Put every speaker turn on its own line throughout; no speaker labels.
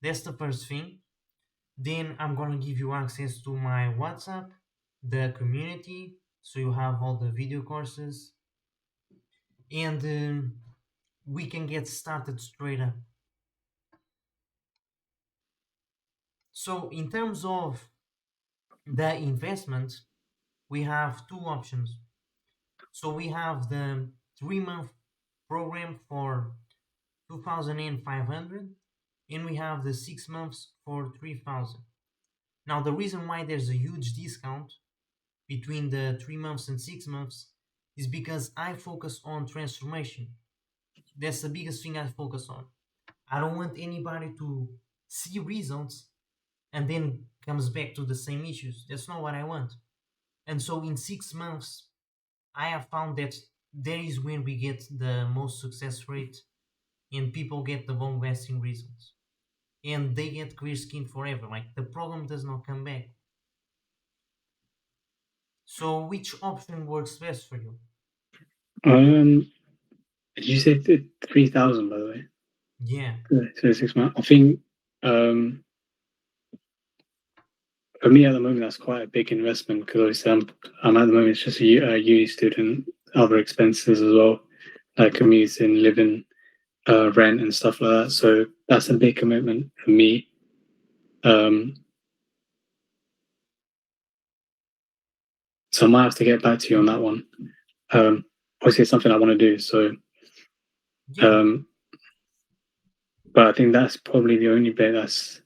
That's the first thing. Then I'm gonna give you access to my WhatsApp, the community, so you have all the video courses, and we can get started straight up. So in terms of the investment, we have two options. So we have the 3 month program for 2,500, and we have the 6 months for 3,000. Now the reason why there's a huge discount between the 3 months and 6 months is because I focus on transformation. That's the biggest thing I focus on. I don't want anybody to see results and then comes back to the same issues. That's not what I want. And so in 6 months, I have found that there is when we get the most success rate and people get the long lasting results. And they get clear skin forever. Like the problem does not come back. So which option works best for you?
Um, did you say 3,000 by the way?
Yeah.
So 6 months. I think um, for me at the moment that's quite a big investment because obviously I'm at the moment just a uni student, other expenses as well, like commuting, living, rent and stuff like that. So that's a big commitment for me. Um, so I might have to get back to you on that one. Obviously, it's something I want to do. So,
Yeah.
um, but I think that's probably the only bit that's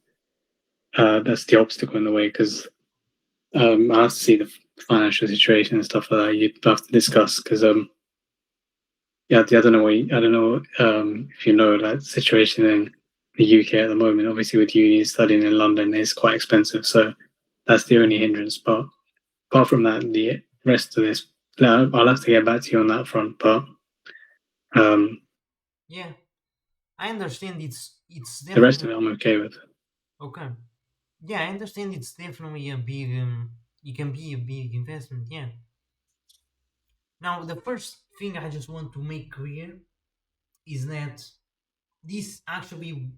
the obstacle in the way because I have to see the financial situation and stuff like that. You'd have to discuss because yeah, I don't know I don't know if you know that situation in the UK at the moment. Obviously, with uni studying in London is quite expensive, so that's the only
Mhm.
hindrance. But apart from that, the rest of this, I'll have to get back to you on that front. But um,
Yeah. I understand it's
the rest
definitely
of it, I'm okay with.
okay. Yeah, I understand it's definitely a big it can be a big investment, yeah. Now the first thing I just want to make clear is that this actually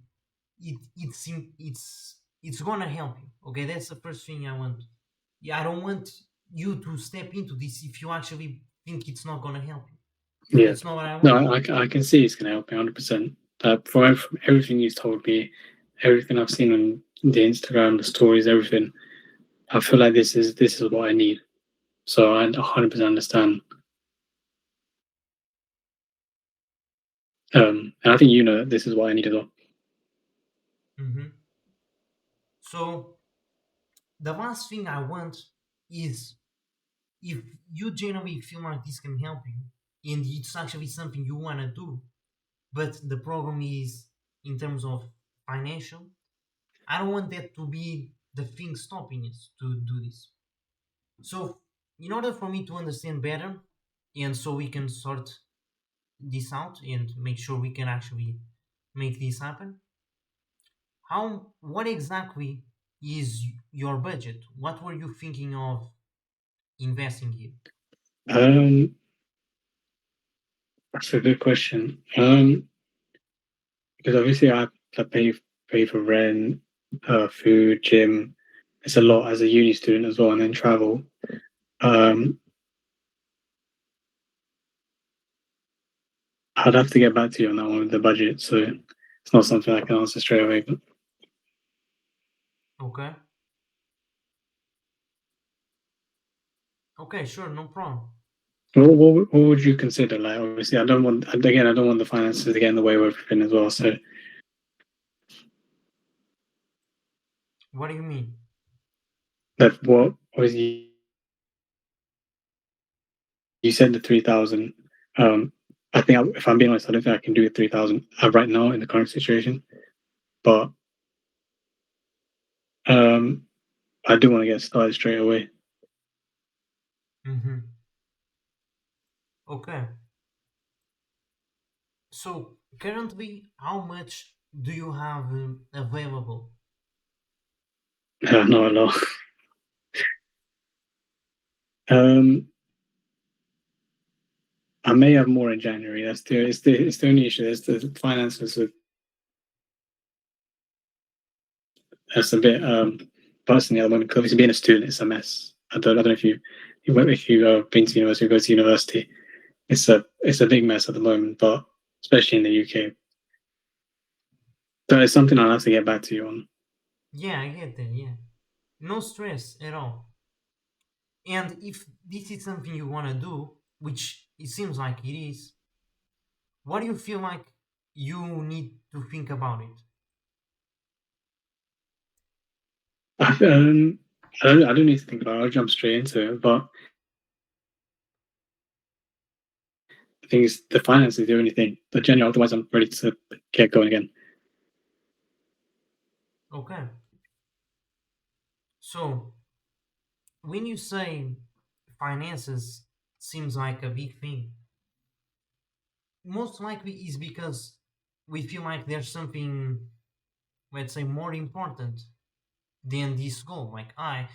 it's gonna help you. Okay, that's the first thing I want. Yeah, I don't want you to step into this if you actually think it's not gonna help you.
Yeah,
That's not what I
no,
want.
I can see it's going to help me 100%. From everything you've told me, everything I've seen on the Instagram, the stories, everything, I feel like this is what I need. So I 100% understand. And I think you know that this is what I need as well.
Hmm. So the last thing I want is if you genuinely feel like this can help you and it's actually something you want to do, but the problem is in terms of financial, I don't want that to be the thing stopping us to do this. So in order for me to understand better and so we can sort this out and make sure we can actually make this happen, how what exactly is your budget? What were you thinking of investing here?
Um, that's a good question. Because obviously I pay for rent, food, gym. It's a lot as a uni student as well, and then travel. Um, I'd have to get back to you on that one with the budget. So it's not something I can answer straight away. But
Okay. Okay, sure, no problem.
what would you consider? Like, obviously, I don't want the finances to get in the way of everything as well. So
What do you mean?
that what obviously you said the 3,000. Um, I think if I'm being honest, I don't think I can do 3,000 right now in the current situation. But um, I do want to get started straight away.
Mm-hmm. Okay. So currently, how much do you have available?
Not a lot. Um, I may have more in January. It's the only issue. It's the finances. that's a bit personally at the moment because obviously being a student it's a mess. I don't know if you've been to university or go to university. It's a big mess at the moment, but especially in the UK. So it's something I'll have to get back to you on.
Yeah, I get that. Yeah, no stress at all. And if this is something you want to do, which it seems like it is, what do you feel like you need to think about it?
I, um, I don't need to think about it. I'll jump straight into it. But the thing is, the finance is the only thing. But generally, otherwise, I'm ready to get going again.
Okay, so when you say finances seems like a big thing, most likely is because we feel like there's something, let's say, more important than this goal. Like I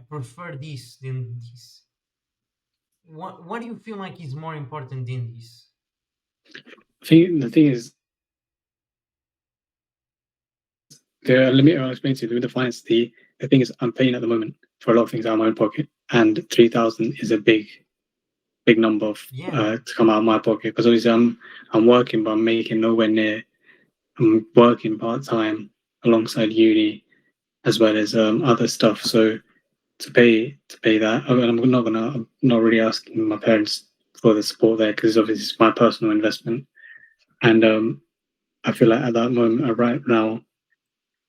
prefer this than this. What do you feel like is more important than this?
I think the thing is, the limit I'll explain to you with the finance. The thing is, I'm paying at the moment for a lot of things out of my own pocket, and 3,000 is a big number
Yeah,
to come out of my pocket because obviously I'm working, but I'm making nowhere near. I'm working part time alongside uni as well as other stuff. So to pay that, I'm not really asking my parents for the support there because obviously it's my personal investment, and I feel like at that moment, right now,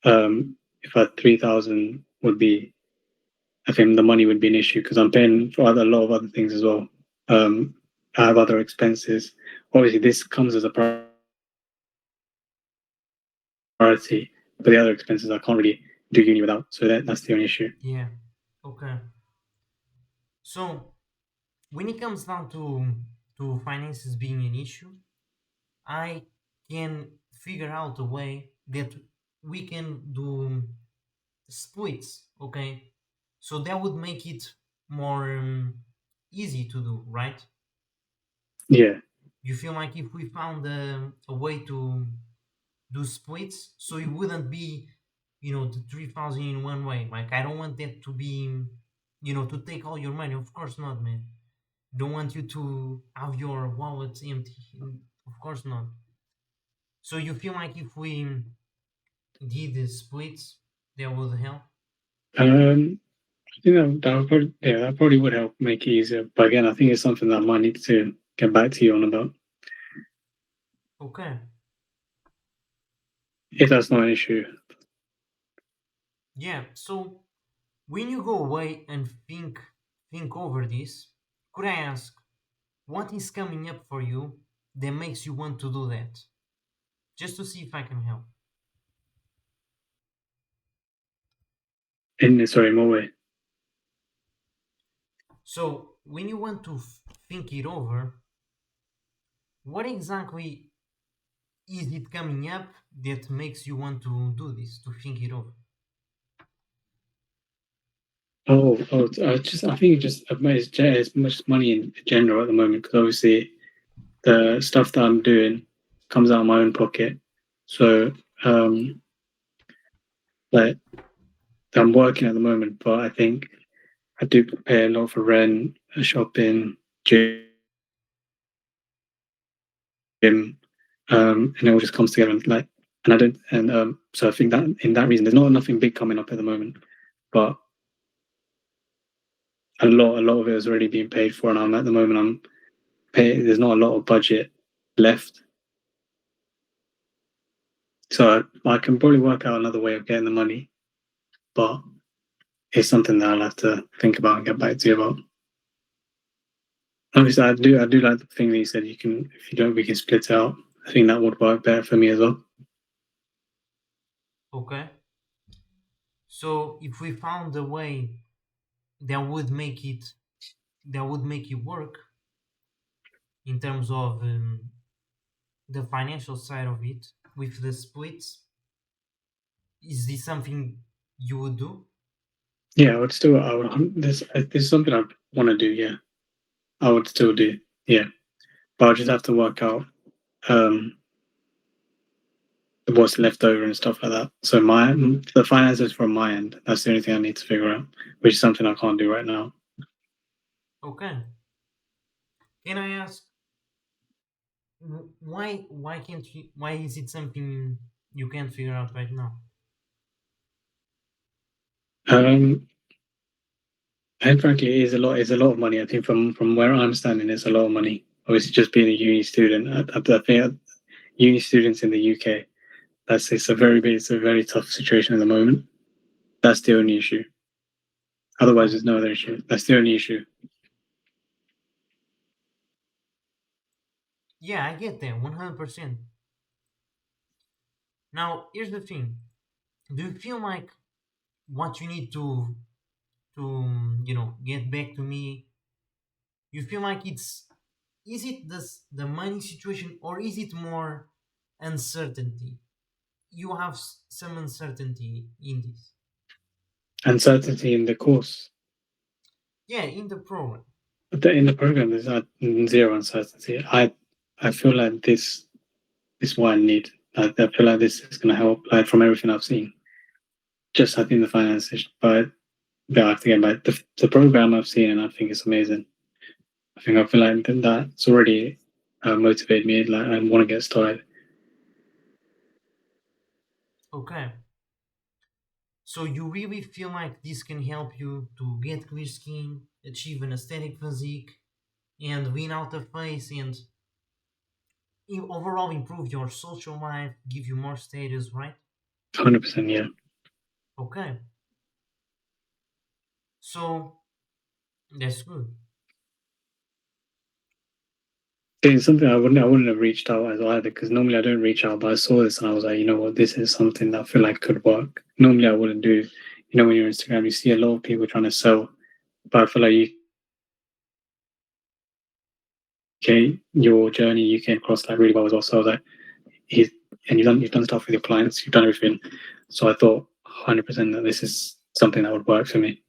if I had 3,000 would be, I think the money would be an issue because I'm paying for a lot of other things as well. Um, I have other expenses. Obviously, this comes as a priority, but the other expenses I can't really do uni without. So that's the only issue.
yeah. Okay. So when it comes down to finances being an issue, I can figure out a way that we can do splits. Okay, so that would make it more easy to do, right?
Yeah.
You feel like if we found a way to do splits, so it wouldn't be, the 3,000 in one way. Like I don't want that to be, to take all your money. Of course not, man. Don't want you to have your wallet empty. Of course not. So you feel like if we did the splits, that would help.
I think that probably would help make it easier. But again, I think it's something that I might need to get back to you on about
Okay.
if that's not an issue.
Yeah. So when you go away and think over this, could I ask what is coming up for you that makes you want to do that? Just to see if I can help.
In sorry, more way.
So when you want to think it over, what exactly is it coming up that makes you want to do this, to think it over?
I think it just it's much money in general at the moment because obviously the stuff that I'm doing comes out of my own pocket. So um, like I'm working at the moment, but I think I do pay a lot for rent, shopping, gym, and it all just comes together and I don't, and so I think that in that reason, there's not nothing big coming up at the moment, but a lot of it is already being paid for, and I'm at the moment I'm paying. There's not a lot of budget left, so I can probably work out another way of getting the money, but it's something that I'll have to think about and get back to you about. Obviously, I do like the thing that you said. You can, if you don't, we can split out. I think that would work better for me as well.
Okay. So if we found a way that would make it work in terms of the financial side of it with the splits, is this something you would do?
Yeah, I would. This is something I want to do. Yeah, I would still do. Yeah, but I'll just have to work out um what's left over and stuff like that. So my the finances from my end, that's the only thing I need to figure out, which is something I can't do right now.
Okay. Can I ask why can't you why is it something you can't figure out right now?
Um, and frankly, it is a lot. It's a lot of money. I think from where I'm standing, it's a lot of money. Obviously, just being a uni student, I think uni students in the UK, it's a very tough situation at the moment. That's the only issue. Otherwise,
Okay.
there's no other issue. That's the only issue.
Yeah, I get that 100%. Now, here's the thing. Do you feel like what you need to get back to me, you feel like is it the money situation or is it more uncertainty? You have some uncertainty in this.
Uncertainty in the course,
Yeah, in the program.
in the program, there's zero uncertainty. I feel like this is what I need. I feel like this is going to help. Like from everything I've seen, just I think the finances, but I have to get back the program I've seen, and I think it's amazing. I feel like that's already motivated me. Like I want to get started.
Okay. So you really feel like this can help you to get clear skin, achieve an aesthetic physique, and win out the face, and overall improve your social life, give you more status, right?
100%, yeah.
Okay. So that's good.
It's something I wouldn't have reached out as either because normally I don't reach out, but I saw this and I was like, you know what, this is something that I feel like could work. Normally I wouldn't do. You know, when you're on Instagram, you see a lot of people trying to sell, but I feel like your journey you came across that really well as well. So I was like, he's and you've done stuff with your clients, you've done everything. So I thought 100% that this is something that would work for me.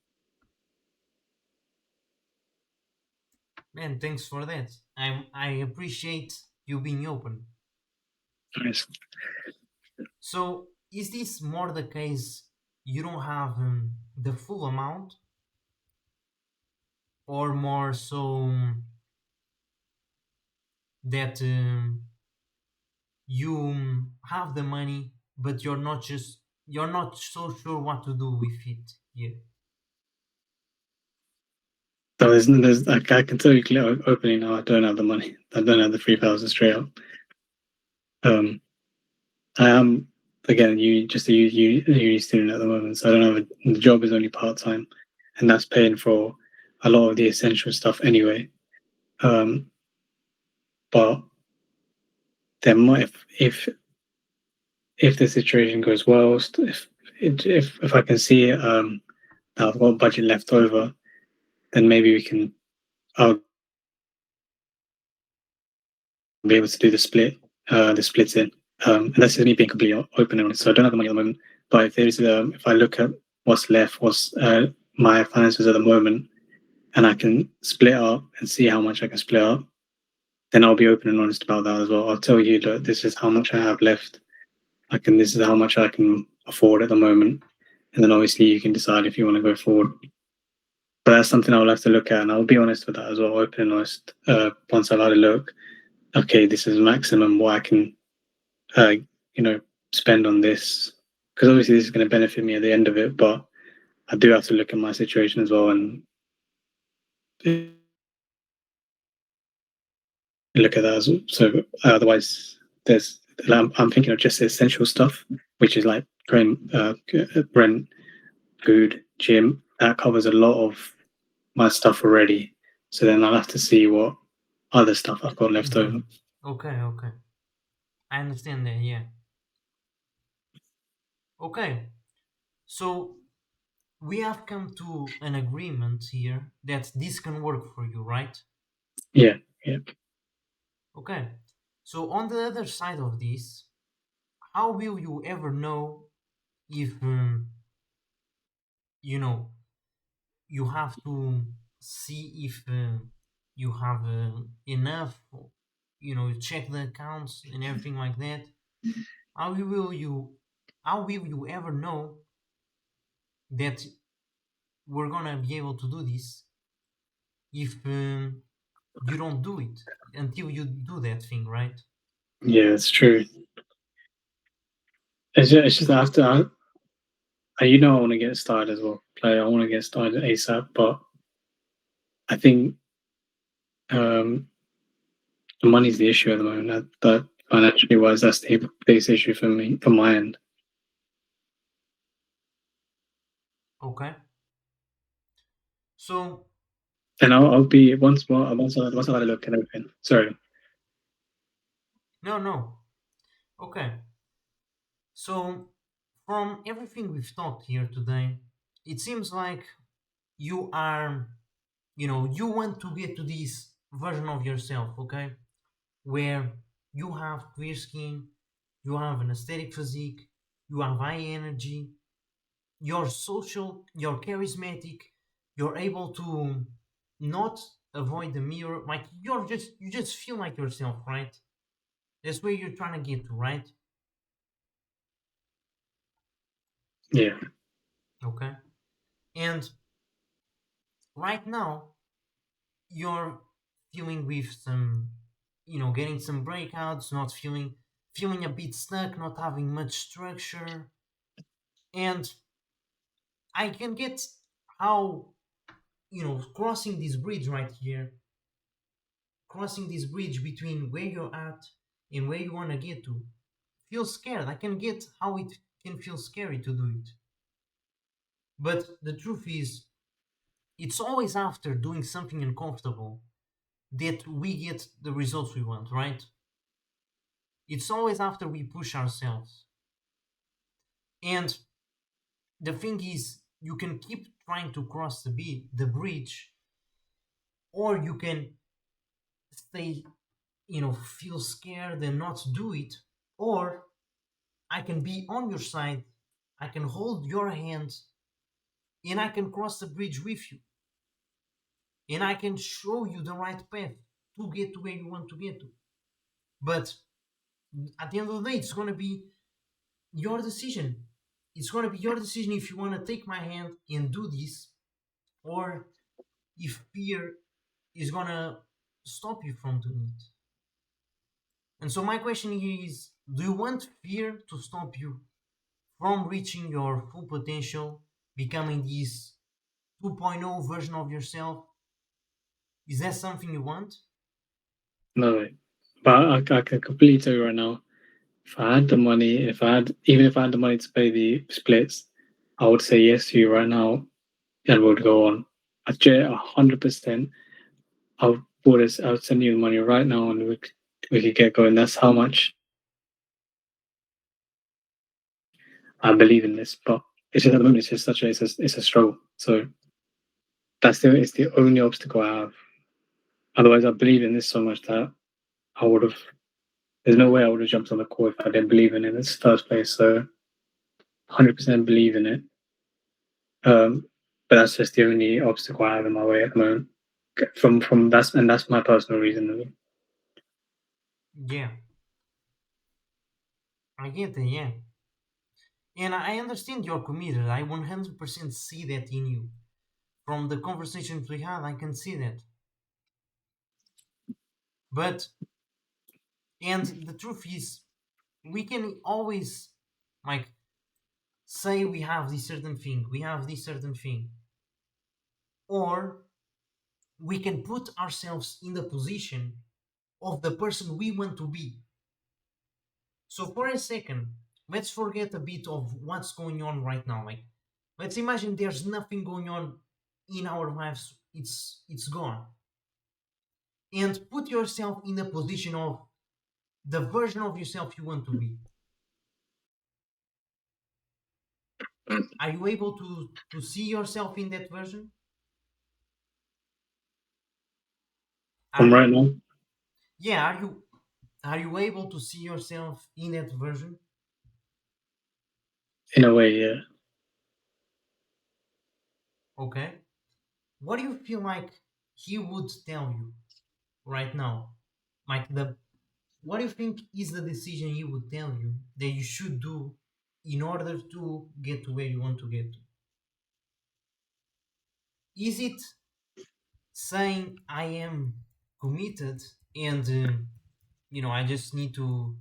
Man, thanks for that. I appreciate you being open.
Nice.
So is this more the case you don't have the full amount, or more so that you have the money, but you're not so sure what to do with it yet?
So I can tell you clear openly now. I don't have the money. I don't have the 3,000 straight up. Um, I am again just a uni student at the moment, so I don't have the job is only part time, and that's paying for a lot of the essential stuff anyway. Um, but there might if the situation goes well, if I can see that I've got budget left over, then maybe we can I'll be able to do the splits in. And that's just me being completely open and honest. So I don't have the money at the moment, but if I look at what's left, what's my finances at the moment, and I can split up and see how much I can split up, then I'll be open and honest about that as well. I'll tell you that this is how much I have left. This is how much I can afford at the moment, and then obviously you can decide if you want to go forward. But that's something I'll have to look at, and I'll be honest with that as well, open and honest. Once I've had a look, okay, this is maximum what I can, uh, you know, spend on this, because obviously this is going to benefit me at the end of it. But I do have to look at my situation as well and look at that as well. So otherwise, I'm thinking of just the essential stuff, which is like rent, food, gym. That covers a lot of my stuff already. So then I'll have to see what other stuff I've got left over.
Okay, okay. I understand that, yeah. Okay. So we have come to an agreement here that this can work for you, right?
Yeah, yeah.
Okay. So on the other side of this, how will you ever know if you know you have to see if you have enough, check the accounts and everything like that. How will you how will you ever know that we're gonna be able to do this if you don't do it until you do that thing, right?
Yeah, it's true. It's just after I want to get started as well. Like I want to get started ASAP, but I think um, the money's the issue at the moment. That financially wise, that's the biggest issue for me, from my end.
Okay. So
And I'll be once I look at everything. Sorry.
no. Okay. So from everything we've talked here today, it seems like you are, you want to get to this version of yourself, okay? Where you have clear skin, you have an aesthetic physique, you have high energy, you're social, you're charismatic, you're able to not avoid the mirror, like you just feel like yourself, right? That's where you're trying to get to, right?
Yeah.
Okay. And right now, you're feeling with some, getting some breakouts, not feeling a bit stuck, not having much structure. And I can get how, crossing this bridge right here, crossing this bridge between where you're at and where you want to get to, feel scared. I can get how it can feel scary to do it. But the truth is, it's always after doing something uncomfortable that we get the results we want, right? It's always after we push ourselves. And the thing is, you can keep trying to cross the bridge, or you can stay, feel scared and not do it, or I can be on your side, I can hold your hand, and I can cross the bridge with you, and I can show you the right path to get to where you want to get to. But at the end of the day, it's going to be your decision. It's going to be your decision if you want to take my hand and do this, or if fear is going to stop you from doing it. And so, my question here is, do you want fear to stop you from reaching your full potential, becoming this 2.0 version of yourself? Is that something you want?
No, but I can completely tell you right now. If I had the money, if I had the money to pay the splits, I would say yes to you right now and would go on. I'd 100%. I would send you the money right now and we could get going. That's how much I believe in this. But it's just at the moment, it's just it's a struggle. So it's the only obstacle I have. Otherwise, I believe in this so much that I would have. There's no way I would have jumped on the call if I didn't believe in it in this first place. So 100% believe in it. Um, but that's just the only obstacle I have in my way at the moment. That's my personal reason.
Yeah, I get it, yeah. And I understand you're committed. I 100% see that in you. From the conversations we had, I can see that. But, and the truth is, we can always, like, say we have this certain thing, we have this certain thing. Or we can put ourselves in the position of the person we want to be. So for a second, let's forget a bit of what's going on right now. Like, let's imagine there's nothing going on in our lives. It's gone. And put yourself in the position of the version of yourself you want to be. Are you able to see yourself in that version? Are
From right
you
now,
yeah, are you able to see yourself in that version?
in a way, yeah.
Okay. What do you feel like he would tell you right now? Like what do you think is the decision he would tell you that you should do in order to get to where you want to get to? Is it saying I am committed and I just need to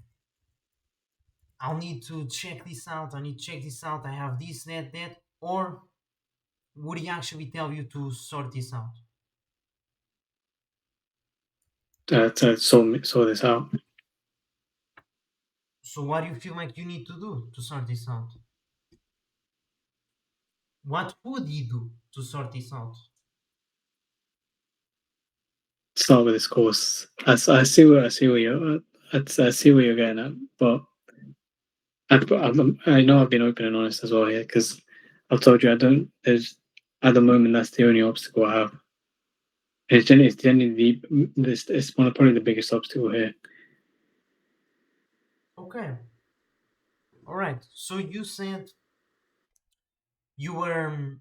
I'll need to check this out, I need to check this out, I have this, that, or would he actually tell you to sort this out?
to sort this out.
So what do you feel like you need to do to sort this out? What would he do to sort this out?
Start with this course. I see where I see where you're getting at, but I know I've been open and honest as well here because I've told you I don't. There's at the moment that's the only obstacle I have. It's genuinely this. It's one of probably the biggest obstacle here.
Okay, all right. So you said you were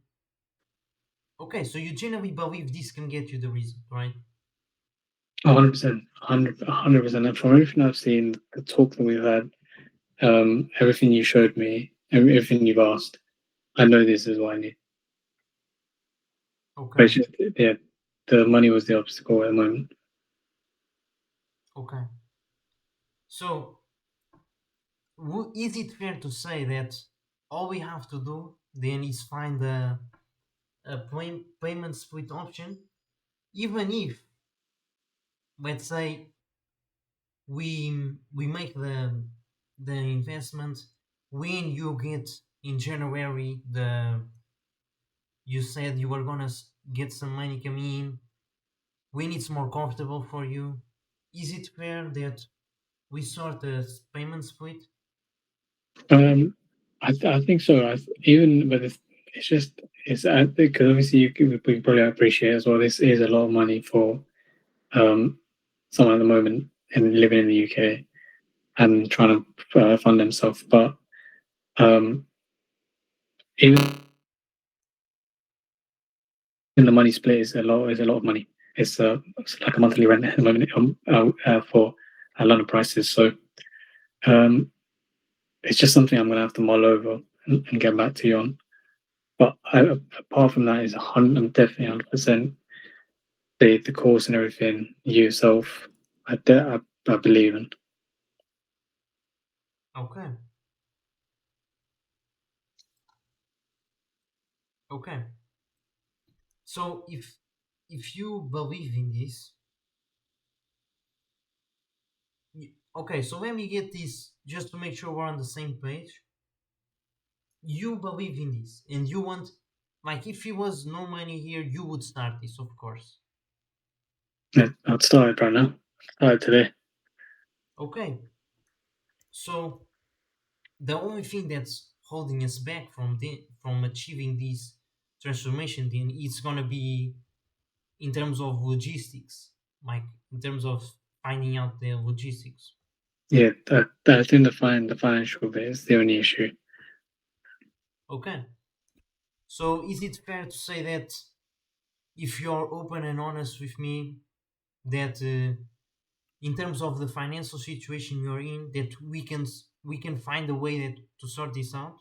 okay. So you genuinely believe this can get you the result, right?
100%, 100%. And from everything I've seen, the talk that we've had, everything you showed me, everything you've asked, I know this is what I need. But
Okay,
it's just, yeah, the money was the obstacle at the moment.
okay. So is it fair to say that all we have to do then is find a payment split option, even if, let's say, we make the investment when you get in January the you said you were gonna get some money coming in when it's more comfortable for you. Is it fair that we sort a payment split?
I think so. Even but it's just it's because obviously we probably appreciate as well. This is a lot of money for um someone at the moment and living in the UK and trying to fund themselves. But um, even the money split is a lot of money. It's like a monthly rent at the moment for London prices. So um, it's just something I'm going to have to mull over and get back to you on. But apart from that, I'm definitely 100% the course and everything you yourself. I believe in.
Okay, okay. So if you believe in this, okay. So let me get this just to make sure we're on the same page. You believe in this, and you want, like, if there was no money here, you would start this, of course.
Yeah, I'd start it right now. Start it today.
Okay. So the only thing that's holding us back from achieving this transformation then it's gonna be in terms of logistics, like in terms of finding out the logistics.
Yeah, I think the financial bit is the only issue.
Okay. So is it fair to say that if you're open and honest with me that in terms of the financial situation you're in that we can find a way that to sort this out?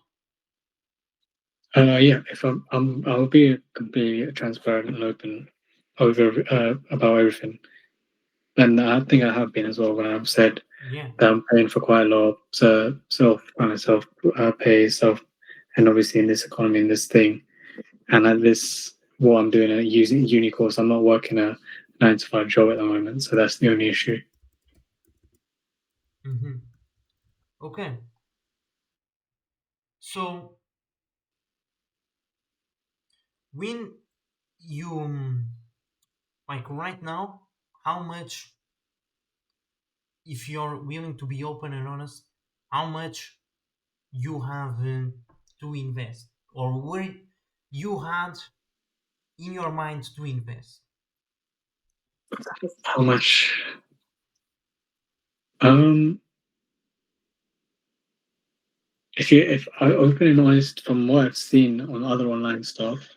Yeah, if I'll be completely transparent and open over about everything, and I think I have been as well when I've said
Yeah.
that I'm paying for quite a lot of self pay self, and obviously in this economy, in this thing, and at this what I'm doing at using uni course, I'm not working a 9 to 5 job at the moment, so that's the only issue.
Mm-hmm. Okay. So when you like right now, how much, if you're willing to be open and honest, how much you have to invest or where you had in your mind to invest?
How much? Um, if I open and honest from what I've seen on other online stuff,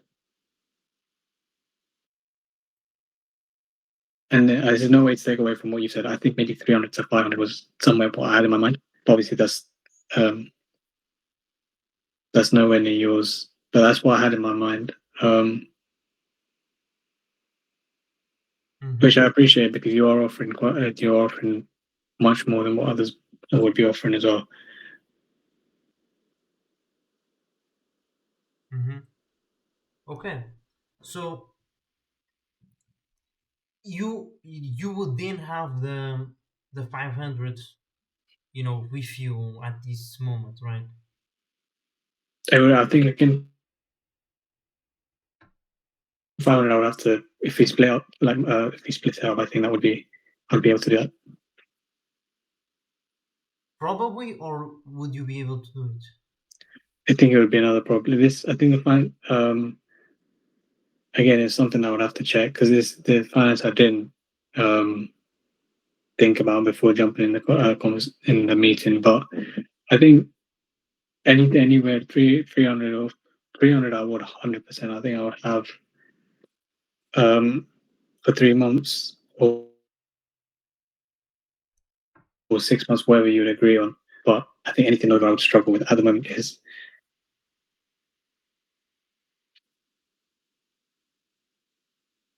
And there's no way to take away from what you said. I think maybe 300 to 500 was somewhere what I had in my mind. But obviously, um, that's nowhere near yours. But that's what I had in my mind,
Mm-hmm.
which I appreciate because you are offering you're offering much more than what others would be offering as well.
Mm-hmm. Okay. So you would then have the 500, with you at this moment, right?
I think I can 500. I would have to if we split up if we split it up. I think I'd be able to do that.
Probably, or would you be able to do it?
I think it would be another problem. This I think the fine again it's something I would have to check because this the finance I didn't um think about before jumping in in the meeting. But I think anywhere 300 or 300, I would 100%. I think I would have um for 3 months or 6 months, whatever you would agree on. But I think anything over I would struggle with at the moment is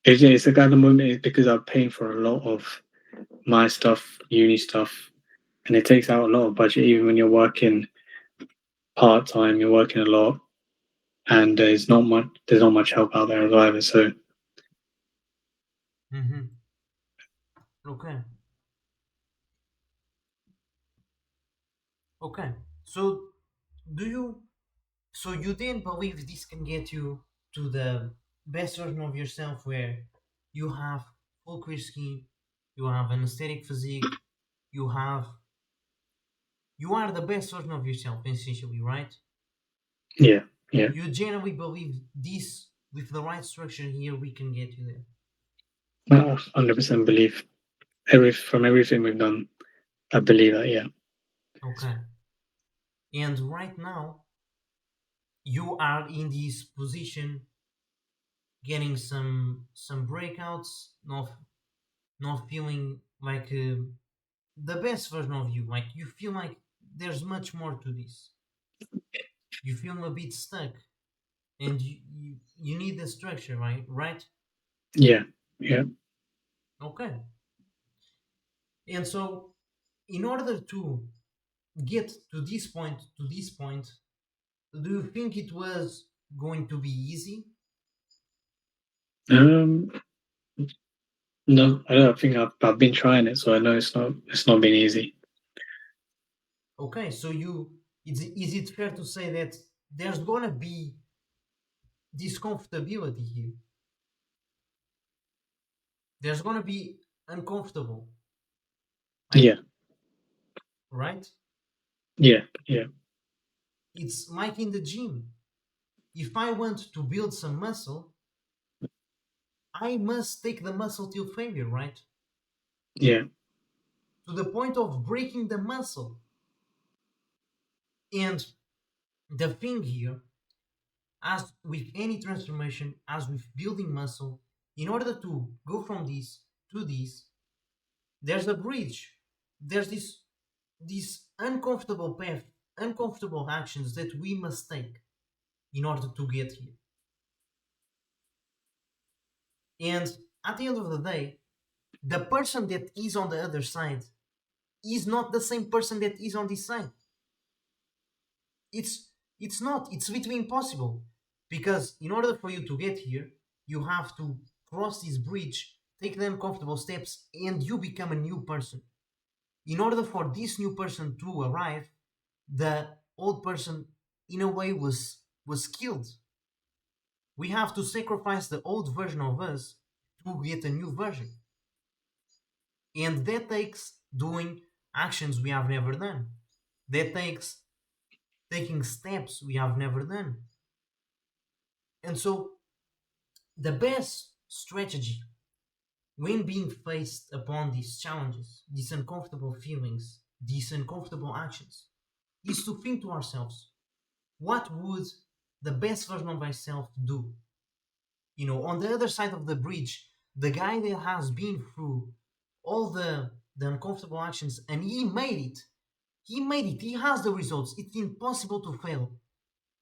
it's like at the moment it's because I'm paying for a lot of my stuff, uni stuff, and it takes out a lot of budget. Even when you're working part time, you're working a lot, and there's not much help out there as either. So
Mm-hmm. Okay. Okay. So do you so you then believe this can get you to the best version of yourself where you have full clear skin, you have an aesthetic physique, you have you are the best version of yourself essentially, right?
yeah, yeah.
You genuinely believe this with the right structure here we can get you there.
100% believe from everything we've done. I believe that. Yeah.
Okay. And right now you are in this position getting some breakouts, not feeling like the best version of you. Like you feel like there's much more to this. You feel a bit stuck, and you need the structure, right? Right?
Yeah. Yeah.
Okay. And so, in order to get to this point, do you think it was going to be easy?
Um. No, I don't think I've been trying it, so I know it's not been easy.
Okay, so is it fair to say that there's gonna be discomfortability here? There's gonna be uncomfortable, like
Yeah.
right?
Yeah. Yeah.
It's like in the gym. If I want to build some muscle, I must take the muscle till failure, right?
Yeah.
To the point of breaking the muscle. And the thing here, as with any transformation, as with building muscle, in order to go from this to this, there's a bridge. There's this uncomfortable path, uncomfortable actions that we must take in order to get here. And at the end of the day, the person that is on the other side is not the same person that is on this side. It's it's not. It's literally impossible because in order for you to get here, you have to cross this bridge, take the uncomfortable steps, and you become a new person. In order for this new person to arrive, the old person, in a way, was killed. We have to sacrifice the old version of us to get a new version, and that takes doing actions we have never done. That takes taking steps we have never done. And so, the best strategy when being faced upon these challenges, these uncomfortable feelings, these uncomfortable actions, is to think to ourselves, what would the best version of myself do? On the other side of the bridge, The guy that has been through all the uncomfortable actions and he made it. He made it. He has the results. It's impossible to fail.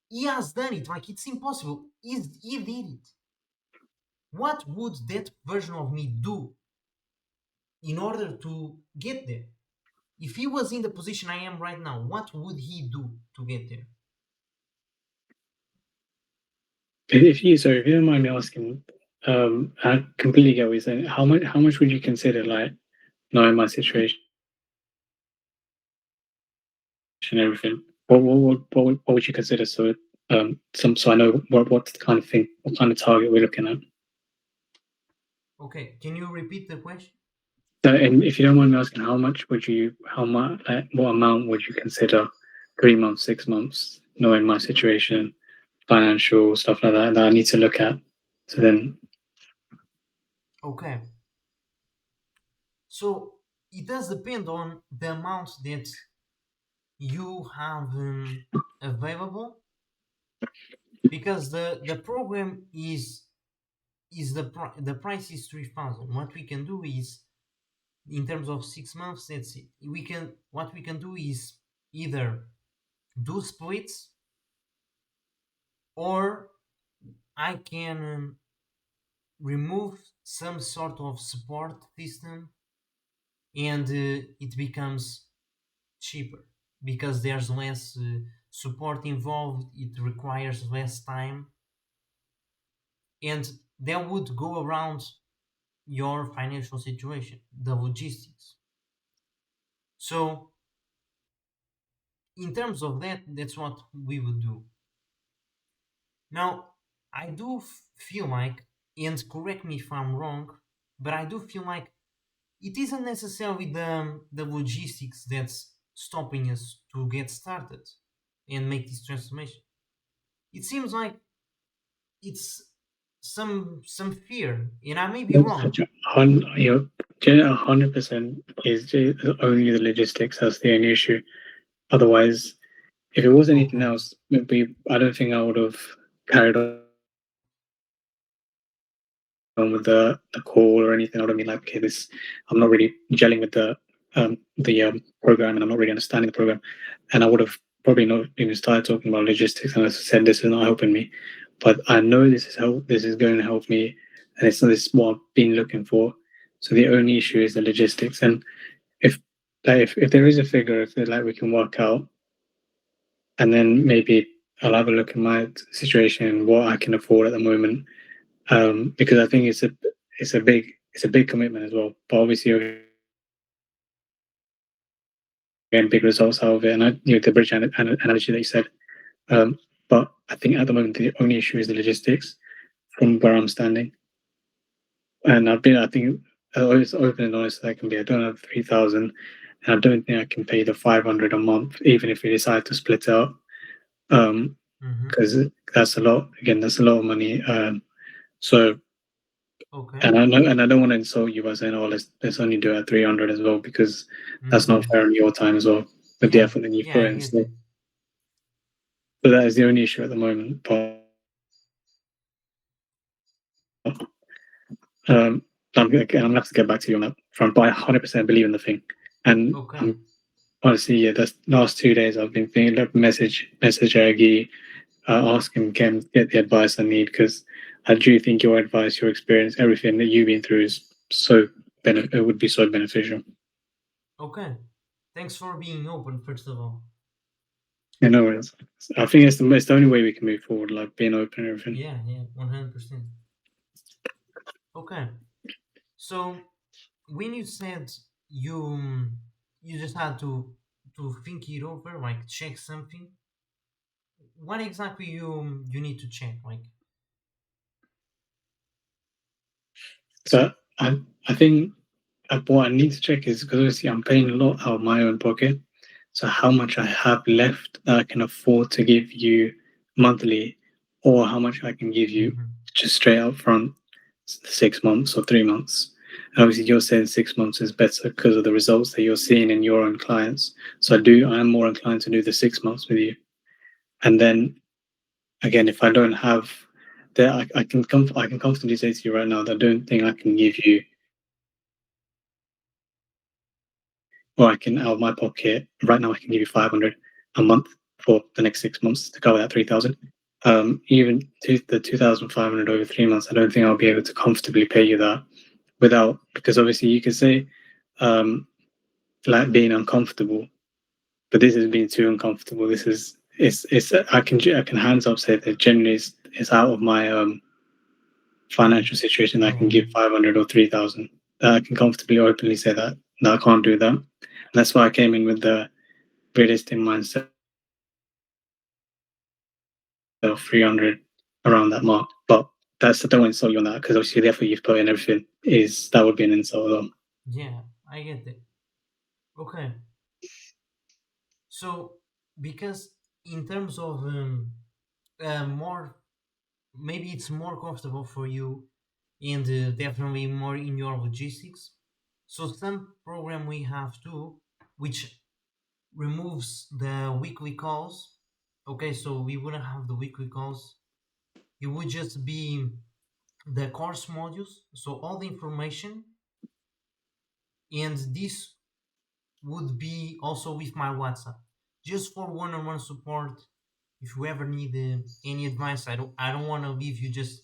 He has done it. Like it's impossible. He did it. What would that version of me do in order to get there? If he was in the position I am right now, what would he do to get there?
If you don't mind me asking, I completely get what you're saying. How much would you consider, like, knowing my situation and everything? What would you consider? So I know what kind of thing, what kind of target we're looking at.
Okay, can you repeat the question?
So, and if you don't mind me asking, how much, like, what amount would you consider 3 months, 6 months, knowing my situation, financial stuff like that, that I need to look at? So then,
Okay, so it does depend on the amount that you have available because the program is the price is 3,000. What we can do is in terms of 6 months, that's it. We can what we can do is either do splits or I can remove some sort of support system and it becomes cheaper because there's less support involved, it requires less time, and that would go around your financial situation, the logistics. So, in terms of that, that's what we would do. Now, I do feel like, and correct me if I'm wrong, but I do feel like it isn't necessarily the logistics that's stopping us to get started and make this transformation. It seems like it's some fear, and I may be wrong.
you know, 100% is only the logistics. That's the only issue. Otherwise, if it was anything
Okay.
else, maybe I don't think I would have carried on with the call or anything. I would have been like, okay, this I'm not really gelling with the program, and I'm not really understanding the program, and I would have probably not even started talking about logistics. And as I said, this is not helping me, but I know this is going to help me, and this is what I've been looking for. So the only issue is the logistics, and if if there is a figure, if like we can work out, and then maybe I'll have a look at my situation, what I can afford at the moment, because I think it's a big commitment as well. But obviously, you're getting big results out of it, and the bridge analogy that you said. Um, but I think at the moment the only issue is the logistics from where I'm standing, and I think as open and honest as I can be. I don't have 3,000, and I don't think I can pay the 500 a month, even if we decide to split out. Um,
Mm-hmm.
because that's a lot. Again, that's a lot of money. So
Okay.
And I know, and I don't want to insult you by saying, "Oh, let's only do it at 300 as well," because that's not
Mm-hmm.
fair on your time as well with the
Yeah.
effort that you've
Yeah,
put
I
in.
get that.
So that is the only issue at the moment. But um, I'm gonna have to get back to you on that front. But I 100% believe in the thing, and
Okay.
honestly, yeah, the last 2 days I've been thinking, like, message Aggie, ask him, can get the advice I need, because I do think your advice, your experience, everything that you've been through is it would be so beneficial.
Okay. Thanks for being open, first of all.
You know, I think it's the only way we can move forward, like being open and everything.
Yeah, yeah, 100%. Okay. So when you said you just had to think it over, like check something, what exactly you need to check? Like,
So I think what I need to check is, because obviously I'm paying a lot out of my own pocket. So how much I have left that I can afford to give you monthly, or how much I can give you
mm-hmm,
just straight up front, 6 months or 3 months. And obviously you're saying 6 months is better because of the results that you're seeing in your own clients. So I'm more inclined to do the 6 months with you. And then again, if I don't have there I can comfortably say to you right now that I don't think I can give you, or I can out of my pocket right now I can give you 500 a month for the next 6 months to cover that 3,000. Even to the 2,500 over 3 months, I don't think I'll be able to comfortably pay you that without, because obviously you could say like being uncomfortable, but this is being too uncomfortable. This is it's I can hands up say that generally it's out of my financial situation that I can give
Um,
500 or 3,000. I can comfortably openly say that I can't do that. And that's why I came in with the realistic mindset of 300 around that mark. But that's I don't want to insult you on that because obviously the effort you've put in everything is that would be an insult though.
yeah, I get it. Okay, so because in terms of more, maybe it's more comfortable for you and definitely more in your logistics. So some program we have too, which removes the weekly calls. Okay, so we wouldn't have the weekly calls. It would just be the course modules. So all the information, and this would be also with my WhatsApp, just for one-on-one support. If you ever need any advice, I don't want to leave you just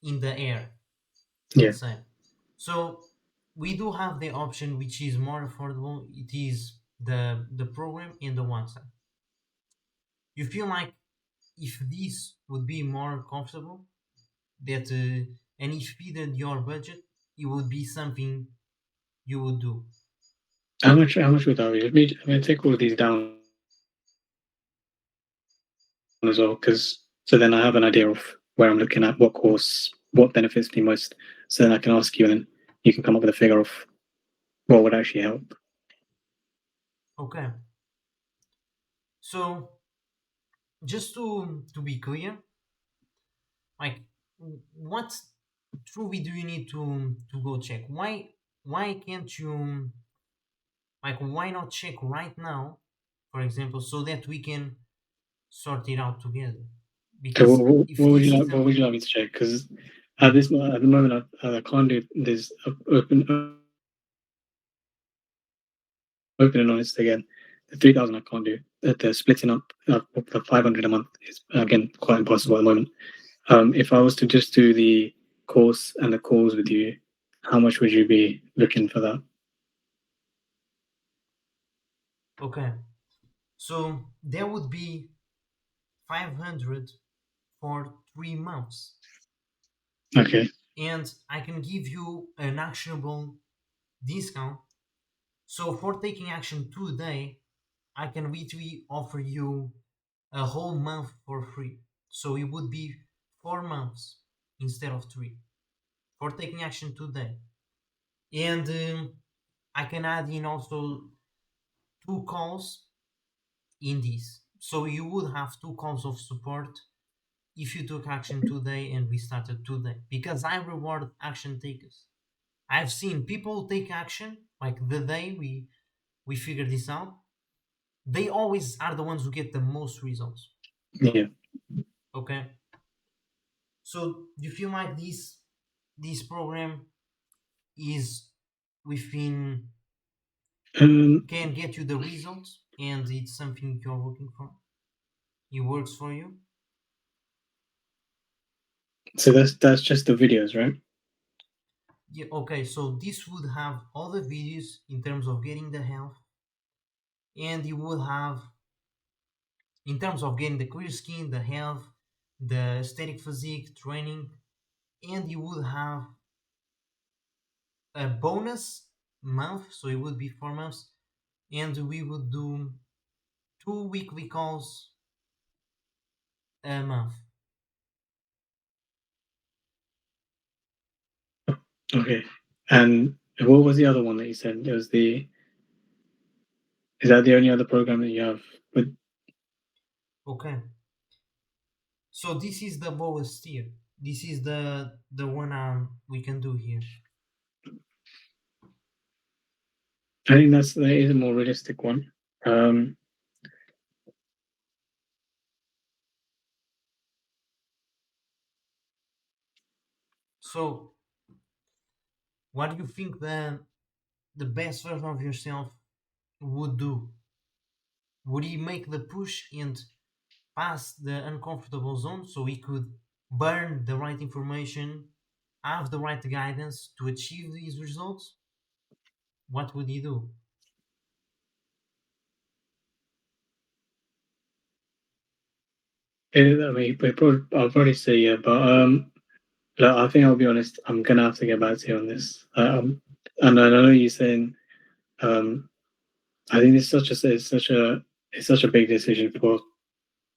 in the air.
Yeah.
Let's say. So we do have the option which is more affordable. It is the program and the WhatsApp. You feel like if this would be more comfortable, that and if fitted your budget, it would be something you would do.
How much would that be? I'm gonna take all of these down as well, because so then I have an idea of where I'm looking at, what course, what benefits me most. So then I can ask you, and then you can come up with a figure of what would actually help.
Okay. So just to be clear, like what truly do you need to go check? Why can't you, like, why not check right now, for example, so that we can sort it out together?
So
Because if
what would you
this is
like? What would you
something,
like me to check? Because at the moment I can't do this open and honest again. The 3,000 I can't do. The splitting up the 500 a month is again quite impossible at the moment. If I was to just do the course and the calls with you, how much would you be looking for that?
okay, so there would be 500 for 3 months,
Okay.
and I can give you an actionable discount. So for taking action today, I can literally offer you a whole month for free. So it would be 4 months instead of three for taking action today. And I can add in also 2 calls in this. So you would have 2 calls of support if you took action today and we started today. Because I reward action takers. I've seen people take action like the day we figure this out. They always are the ones who get the most results.
Yeah.
Okay, so you feel like this program is within,
Um.
can get you the results and it's something you're looking for, it works for you?
So that's just the videos, right?
Yeah, okay, so this would have all the videos in terms of getting the health, and you will have in terms of getting the clear skin, the health, the aesthetic physique training, and you would have a bonus month, so it would be 4 months, and we would do 2 weekly calls a month.
Okay. And what was the other one that you said? It was the Is that the only other program that you have? But
Okay, so this is the lowest tier. This is the one we can do here.
I think that is a more realistic one. Um,
So, what do you think the best version of yourself would do? Would he make the push and pass the uncomfortable zone so he could burn the right information, have the right guidance to achieve these results? What would he do?
I mean, I'll probably say yeah, but look, I think I'll be honest. I'm gonna have to get back to you on this. And I know you're saying um, I think it's such a big decision for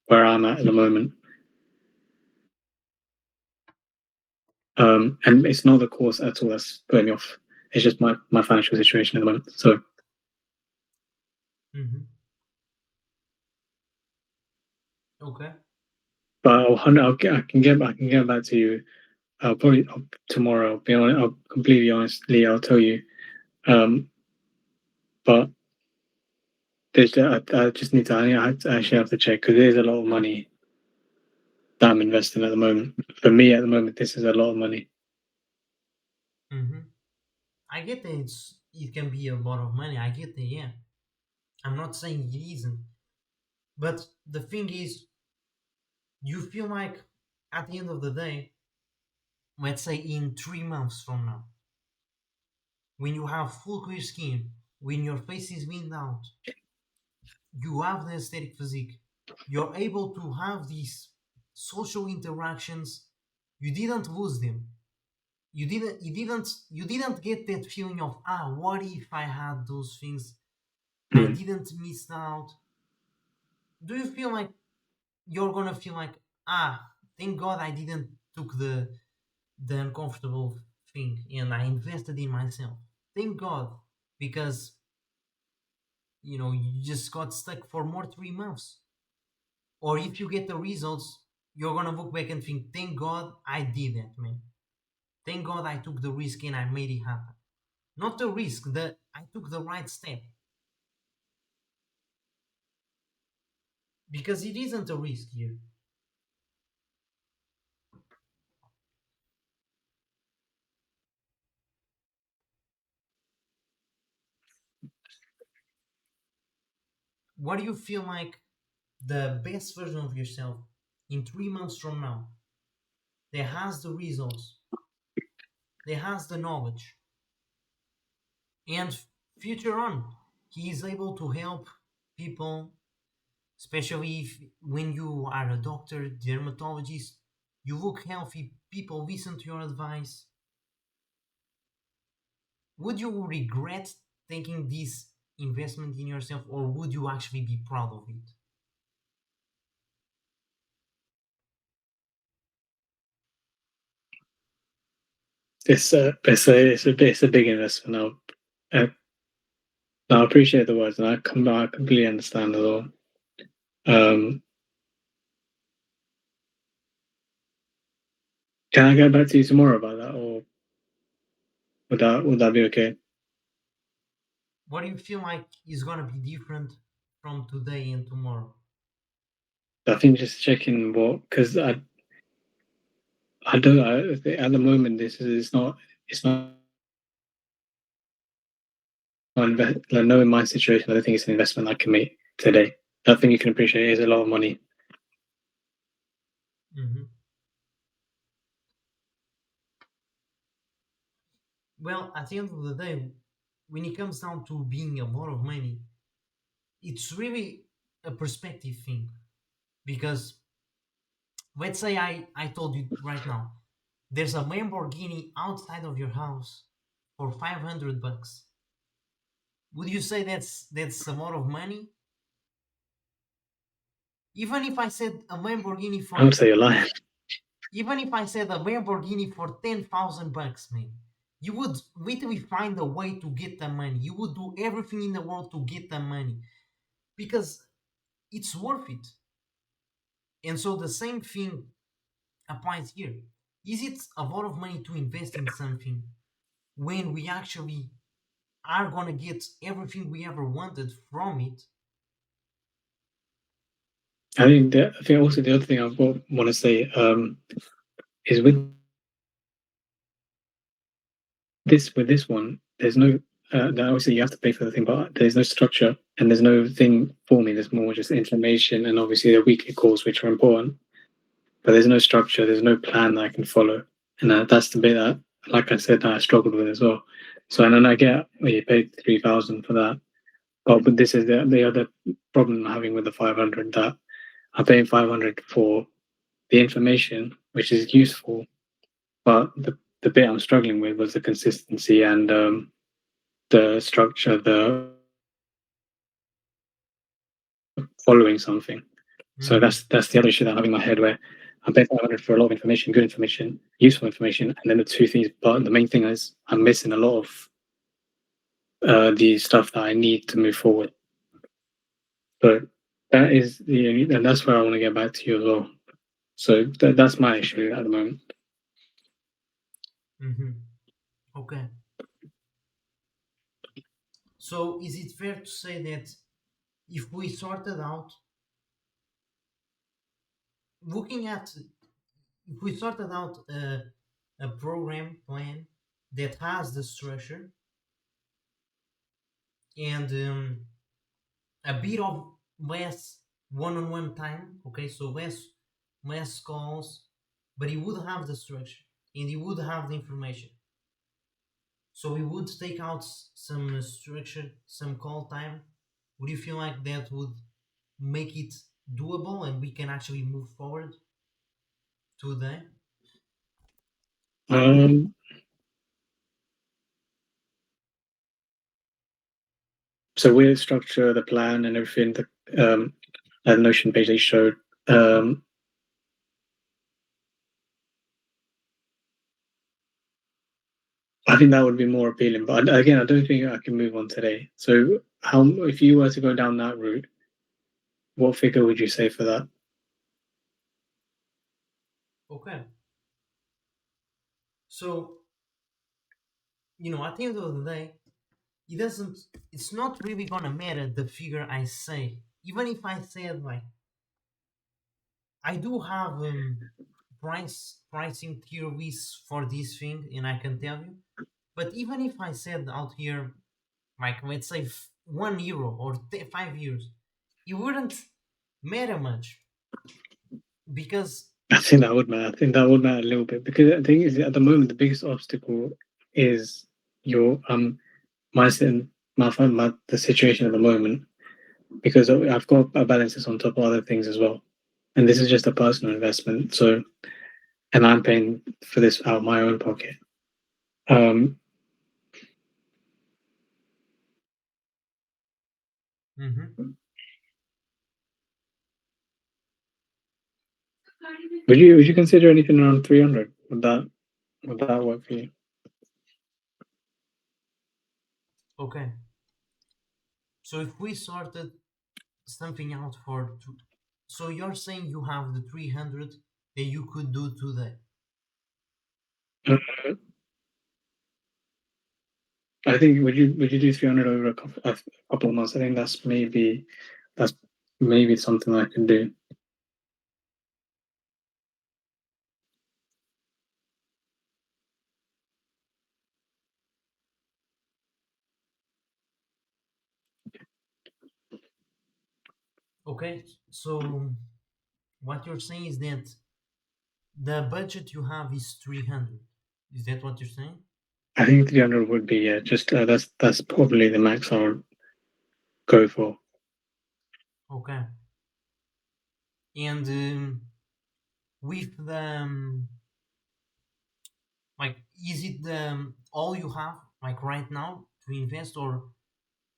where I'm at the moment. And it's not the course at all that's putting me off. It's just my financial situation at the moment. So,
Hmm. Okay.
but I can get back to you. Probably tomorrow. I'll be honest. I'll completely honestly. I'll tell you. Um, but I just need to. I actually have to check because there's a lot of money that I'm investing at the moment. For me, at the moment, this is a lot of money.
Hmm. I get that it can be a lot of money. I get that, yeah. I'm not saying it isn't. But the thing is, you feel like at the end of the day, let's say in 3 months from now, when you have full clear skin, when your face is wind out, you have the aesthetic physique, you're able to have these social interactions, you didn't lose them. You didn't get that feeling of what if I had those things? I
Mm.
didn't miss out. Do you feel like you're gonna feel like thank God I didn't took the uncomfortable thing and I invested in myself. Thank God, because you just got stuck for more 3 months. Or if you get the results, you're gonna look back and think, thank God I did that, man. Thank God I took the risk and I made it happen. Not the risk, that I took the right step. Because it isn't a risk here. What do you feel like the best version of yourself in 3 months from now that has the results, that has the knowledge, and future on, he is able to help people, especially if when you are a doctor, dermatologist, you look healthy, people listen to your advice. Would you regret taking this investment in yourself, or would you actually be proud of it?
It's a big investment. I appreciate the words, and I completely understand as well. Um, can I get back to you tomorrow about that, or would that be okay?
What do you feel like is going to be different from today and tomorrow?
I think just checking what because I don't at the moment it's not like knowing my situation. I don't think it's an investment I can make today. I think you can appreciate it is a lot of money.
Hmm. Well, at the end of the day, when it comes down to being a lot of money, it's really a perspective thing. Because let's say I told you right now, there's a Lamborghini outside of your house for 500 bucks. Would you say that's a lot of money? Even if I said a Lamborghini
I would
for
say you're lying.
even if I said a Lamborghini for 10,000 bucks, man, you would literally find a way to get the money. You would do everything in the world to get the money because it's worth it. And so the same thing applies here. Is it a lot of money to invest in something when we actually are gonna get everything we ever wanted from it?
I think also the other thing I want to say is with this with this one, there's no. Obviously, you have to pay for the thing, but there's no structure and there's no thing for me. There's more just information and obviously the weekly calls, which are important. But there's no structure. There's no plan that I can follow, and that's the bit that, like I said, that I struggled with as well. So, and then I get, well, you paid 3,000 for that. But this is the other problem I'm having with the 500, that I'm paying 500 for the information, which is useful, but the bit I'm struggling with was the consistency and the structure, the following something. So
Mm-hmm.
that's the other issue that I'm having in my head, where I'm paying 500 for a lot of information, good information, useful information, and then the two things. But the main thing is I'm missing a lot of the stuff that I need to move forward. So that is and that's where I want to get back to you as well. So that's my issue at the moment.
Mm-hmm. Okay. So is it fair to say that if we sorted out, looking at, if we sorted out a program plan that has the structure and a bit of less one-on-one time, okay, so less calls, but he would have the structure and he would have the information. So we would take out some structure, some call time. Would you feel like that would make it doable and we can actually move forward today?
Um, so with structure, the plan, and everything, the Notion page they showed, um, I think that would be more appealing. But again, I don't think I can move on today. So, how if you were to go down that route, what figure would you say for that?
Okay. So, at the end of the day, it doesn't, it's not really gonna matter the figure I say. Even if I said, like, I do have pricing theories for this thing, and I can tell you. But even if I said out here, like, let's say €1 or 5 years, it wouldn't matter much because.
I think that would matter. I think that would matter a little bit, because the thing is, at the moment, the biggest obstacle is your my the situation at the moment, because I've got a balance this on top of other things as well, and this is just a personal investment. So, and I'm paying for this out of my own pocket. Um,
Mhm.
would you consider anything around 300? Would that work for you?
Okay, so if we sorted something out for two, so you're saying you have the 300 that you could do today.
Uh, I think would you do 300 over a couple of months? I think that's maybe something I can do.
Okay, so what you're saying is that the budget you have is 300. Is that what you're saying?
I think 300 would be, yeah. Just that's probably the max I would go for.
Okay. And with the like, is it the all you have like right now to invest, or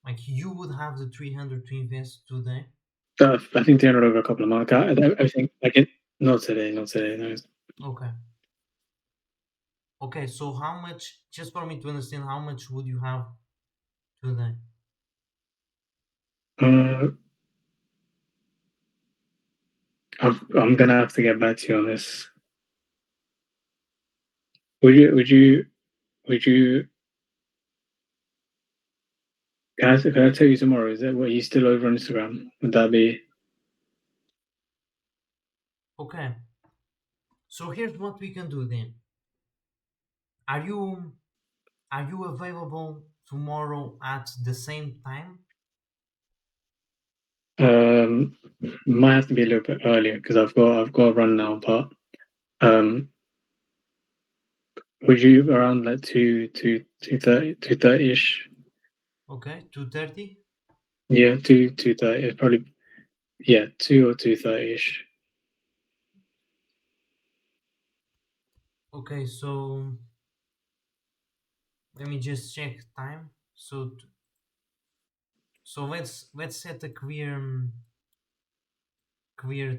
like you would have the 300 to invest today?
I think 300 over a couple of months. I think like it. Not today. Not today. No.
Okay. Okay, so how much, just for me to understand, how much would you have today?
Uh, I'm gonna have to get back to you on this. Would you? Can I tell you tomorrow? Is that what you still over on Instagram? Would that be?
Okay, so here's what we can do then. Are you Are you available tomorrow at the same time?
Might have to be a little bit earlier because I've got to run now. But um, would you around like 2:30 ish?
Okay, 2:30.
Yeah, 2:30. It's probably yeah 2 or 2:30 ish.
Okay, so let me just check time. So let's set a clear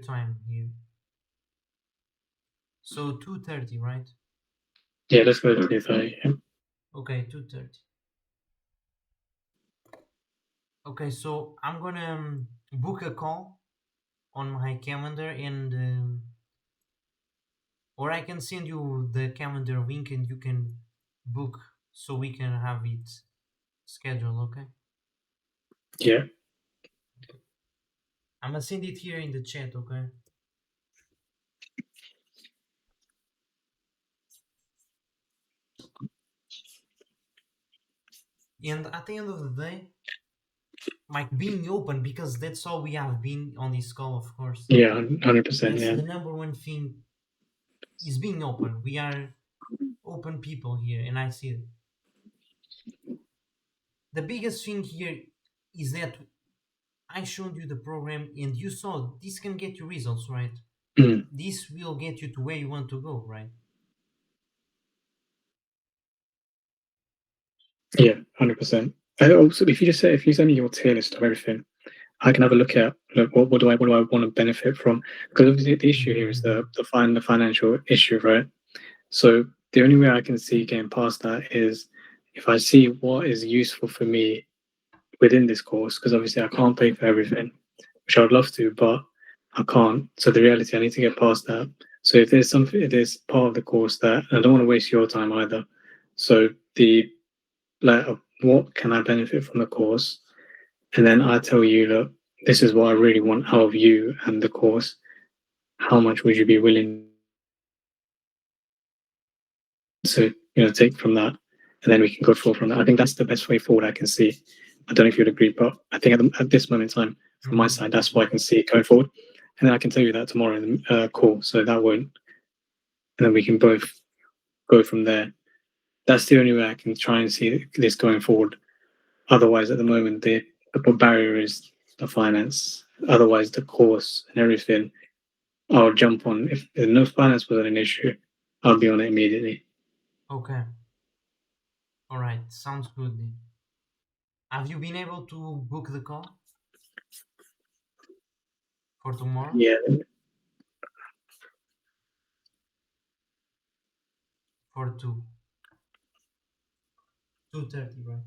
time here. So 2:30, right?
Yeah, let's go to 2:30. Yeah.
Okay, 2:30. Okay, so I'm gonna book a call on my calendar, and or I can send you the calendar link and you can book so we can have it scheduled. Okay,
Yeah.
I'm gonna send it here in the chat. Okay, and at the end of the day, like being open, because that's all we have been on this call, of course.
Yeah, 100%.
That's
Yeah.
the number one thing, is being open. We are open people here, and I see it. The biggest thing here is that I showed you the program and you saw this can get you results, right?
Mm,
This will get you to where you want to go, right?
yeah, 100%. And also, if you send me your tier list of everything, I can have a look at look what do I want to benefit from? Because obviously the issue here is
Mm-hmm.
the financial issue, right? So the only way I can see getting past that is if I see what is useful for me within this course, because obviously I can't pay for everything, which I would love to, but I can't. So the reality, I need to get past that. So if there's something, if there's part of the course that I don't want to waste your time either. So the like, what can I benefit from the course? And then I tell you, look, this is what I really want out of you and the course. How much would you be willing to, take from that? And then we can go forward from that. I think that's the best way forward I can see. I don't know if you'd agree, but I think at this moment in time, from my
Mm-hmm.
side, that's what I can see going forward. And then I can tell you that tomorrow in the call, so that won't, and then we can both go from there. That's the only way I can try and see this going forward. Otherwise, at the moment, the barrier is the finance. Otherwise, the course and everything, I'll jump on. If no finance was an issue, I'll be on it immediately.
Okay. All right. Sounds good then. Have you been able to book the call for tomorrow?
Yeah,
For 2:30, right?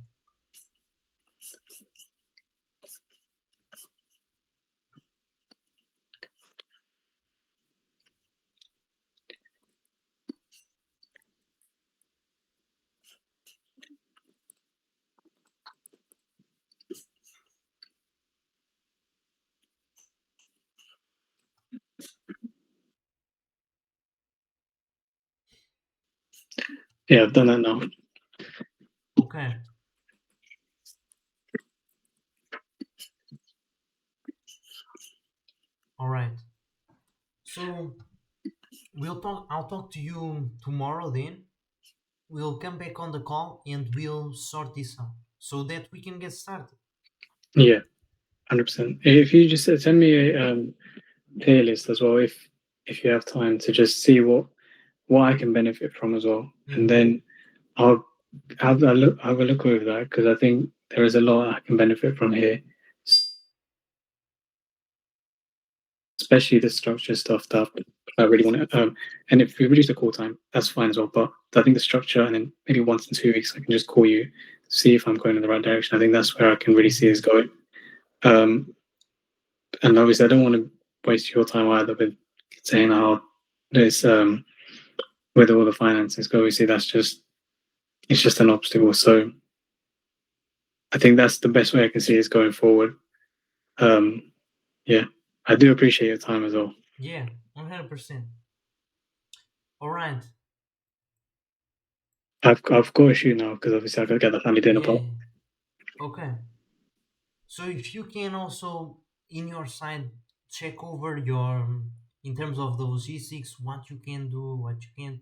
yeah, I've done that now.
Okay. All right. So I'll talk to you tomorrow then. We'll come back on the call and we'll sort this out so that we can get started.
Yeah, 100%. If you just send me a tier list as well, if you have time to just see what I can benefit from as well, and
Mm-hmm.
then I'll have a look over that because I think there is a lot I can benefit from here, especially the structure stuff that I really want to. And if we reduce the call time, that's fine as well. But I think the structure, and then maybe once in 2 weeks, I can just call you, see if I'm going in the right direction. I think that's where I can really see this
Mm-hmm.
going. Um, and obviously, I don't want to waste your time either with saying, "Oh, there's where all the finances go." Obviously, it's just an obstacle. So I think that's the best way I can see this going forward. Um, yeah, I do appreciate your time as well.
Yeah, 100%. All right.
I've got to shoot now because obviously I got to get the family dinner
Yeah.
pot.
Okay. So if you can also in your side check over your in terms of the logistics, what you can do, what you can,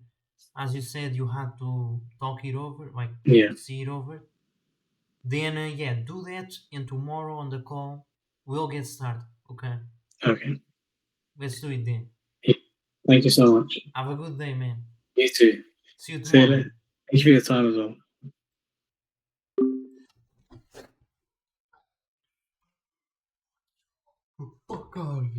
as you said, you had to talk it over, like
Yeah.
see it over. Then yeah, do that, and tomorrow on the call we'll get started. Okay,
Okay.
let's do it then.
Yeah. Thank you so much.
Have a good day, man.
You too.
See you
See you
tomorrow.
later. Thank you for your time as well.
Oh God.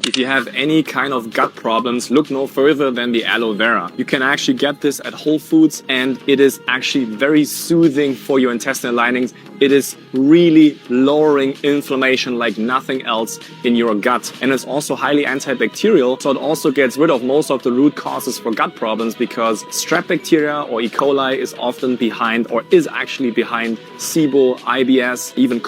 If you have any kind of gut problems, look no further than the aloe vera. You can actually get this at Whole Foods, and it is actually very soothing for your intestinal linings. It is really lowering inflammation like nothing else in your gut. And it's also highly antibacterial, so it also gets rid of most of the root causes for gut problems, because strep bacteria or E. coli is often behind, or is actually behind, SIBO, IBS, even